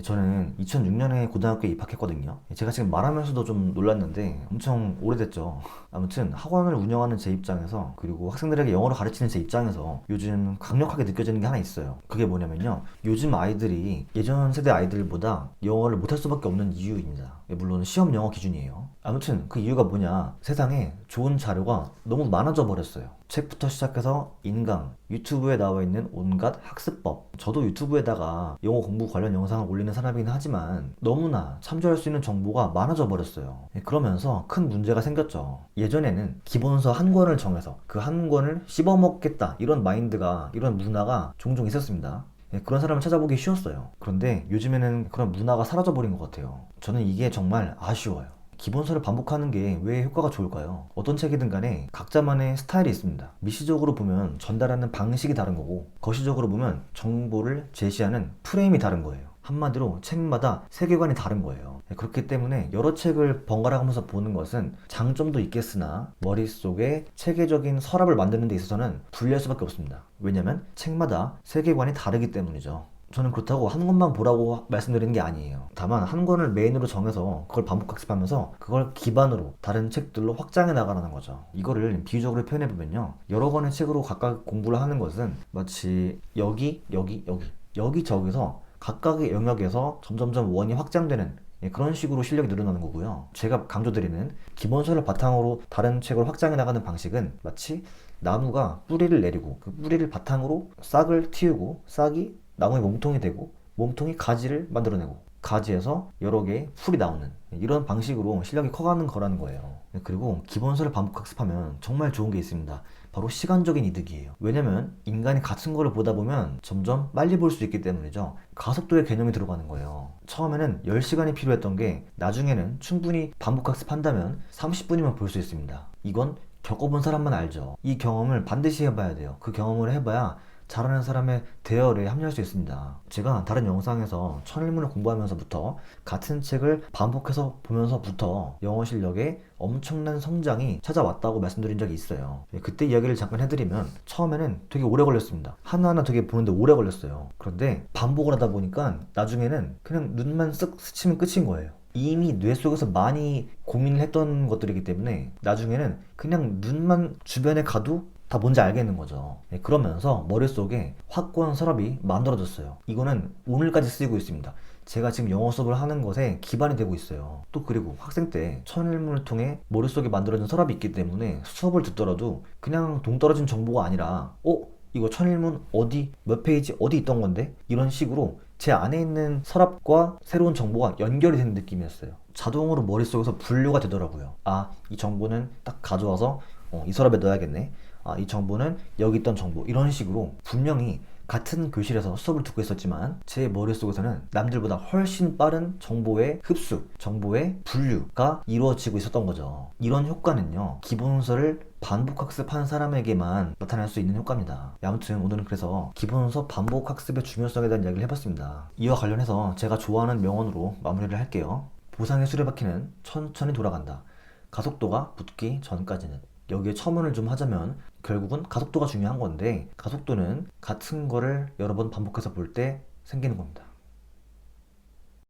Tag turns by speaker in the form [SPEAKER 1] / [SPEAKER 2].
[SPEAKER 1] 저는 2006년에 고등학교에 입학했거든요. 제가 지금 말하면서도 좀 놀랐는데 엄청 오래됐죠. 아무튼 학원을 운영하는 제 입장에서, 그리고 학생들에게 영어를 가르치는 제 입장에서 요즘 강력하게 느껴지는 게 하나 있어요. 그게 뭐냐면요, 요즘 아이들이 예전 세대 아이들보다 영어를 못할 수밖에 없는 이유입니다. 물론 시험 영어 기준이에요. 아무튼 그 이유가 뭐냐, 세상에 좋은 자료가 너무 많아져 버렸어요. 책부터 시작해서 인강, 유튜브에 나와 있는 온갖 학습법. 저도 유튜브에다가 영어 공부 관련 영상을 올리는 사람이긴 하지만 너무나 참조할 수 있는 정보가 많아져 버렸어요. 그러면서 큰 문제가 생겼죠. 예전에는 기본서 한 권을 정해서 그 한 권을 씹어먹겠다, 이런 마인드가, 이런 문화가 종종 있었습니다. 그런 사람을 찾아보기 쉬웠어요. 그런데 요즘에는 그런 문화가 사라져버린 것 같아요. 저는 이게 정말 아쉬워요. 기본서를 반복하는 게 왜 효과가 좋을까요? 어떤 책이든 간에 각자만의 스타일이 있습니다. 미시적으로 보면 전달하는 방식이 다른 거고, 거시적으로 보면 정보를 제시하는 프레임이 다른 거예요. 한마디로 책마다 세계관이 다른 거예요. 그렇기 때문에 여러 책을 번갈아 가면서 보는 것은 장점도 있겠으나 머릿속에 체계적인 서랍을 만드는 데 있어서는 불리할 수밖에 없습니다. 왜냐면 책마다 세계관이 다르기 때문이죠. 저는 그렇다고 한 권만 보라고 말씀드리는 게 아니에요. 다만 한 권을 메인으로 정해서 그걸 반복 학습하면서 그걸 기반으로 다른 책들로 확장해 나가라는 거죠. 이거를 비유적으로 표현해 보면요, 여러 권의 책으로 각각 공부를 하는 것은 마치 여기저기서 각각의 영역에서 점점점 원이 확장되는, 그런 식으로 실력이 늘어나는 거고요. 제가 강조드리는 기본서를 바탕으로 다른 책을 확장해 나가는 방식은 마치 나무가 뿌리를 내리고 그 뿌리를 바탕으로 싹을 틔우고, 싹이 나무의 몸통이 되고, 몸통이 가지를 만들어내고, 가지에서 여러 개의 풀이 나오는, 이런 방식으로 실력이 커가는 거라는 거예요. 그리고 기본서를 반복 학습하면 정말 좋은 게 있습니다. 바로 시간적인 이득이에요. 왜냐면 인간이 같은 거를 보다 보면 점점 빨리 볼 수 있기 때문이죠. 가속도의 개념이 들어가는 거예요. 처음에는 10시간이 필요했던 게 나중에는 충분히 반복 학습한다면 30분이면 볼 수 있습니다. 이건 겪어본 사람만 알죠. 이 경험을 반드시 해봐야 돼요. 그 경험을 해봐야 잘하는 사람의 대열에 합류할 수 있습니다. 제가 다른 영상에서 천일문을 공부하면서부터, 같은 책을 반복해서 보면서부터 영어 실력에 엄청난 성장이 찾아왔다고 말씀드린 적이 있어요. 그때 이야기를 잠깐 해드리면, 처음에는 되게 오래 걸렸습니다. 하나하나 되게 보는데 오래 걸렸어요. 그런데 반복을 하다 보니까 나중에는 그냥 눈만 쓱 스치면 끝인 거예요. 이미 뇌 속에서 많이 고민을 했던 것들이기 때문에 나중에는 그냥 눈만 주변에 가도 다 뭔지 알겠는 거죠. 그러면서 머릿속에 확고한 서랍이 만들어졌어요. 이거는 오늘까지 쓰이고 있습니다. 제가 지금 영어 수업을 하는 것에 기반이 되고 있어요. 또 그리고 학생 때 천일문을 통해 머릿속에 만들어진 서랍이 있기 때문에 수업을 듣더라도 그냥 동떨어진 정보가 아니라, 이거 천일문 어디 몇 페이지 어디 있던 건데, 이런 식으로 제 안에 있는 서랍과 새로운 정보가 연결이 되는 느낌이었어요. 자동으로 머릿속에서 분류가 되더라고요. 이 정보는 딱 가져와서 이 서랍에 넣어야겠네. 이 정보는 여기 있던 정보. 이런 식으로 분명히 같은 교실에서 수업을 듣고 있었지만 제 머릿속에서는 남들보다 훨씬 빠른 정보의 흡수, 정보의 분류가 이루어지고 있었던 거죠. 이런 효과는요, 기본서를 반복 학습한 사람에게만 나타날 수 있는 효과입니다. 아무튼 오늘은 그래서 기본서 반복 학습의 중요성에 대한 이야기를 해봤습니다. 이와 관련해서 제가 좋아하는 명언으로 마무리를 할게요. 보상의 수레바퀴는 천천히 돌아간다. 가속도가 붙기 전까지는. 여기에 첨언을 좀 하자면, 결국은 가속도가 중요한 건데, 가속도는 같은 거를 여러 번 반복해서 볼 때 생기는 겁니다.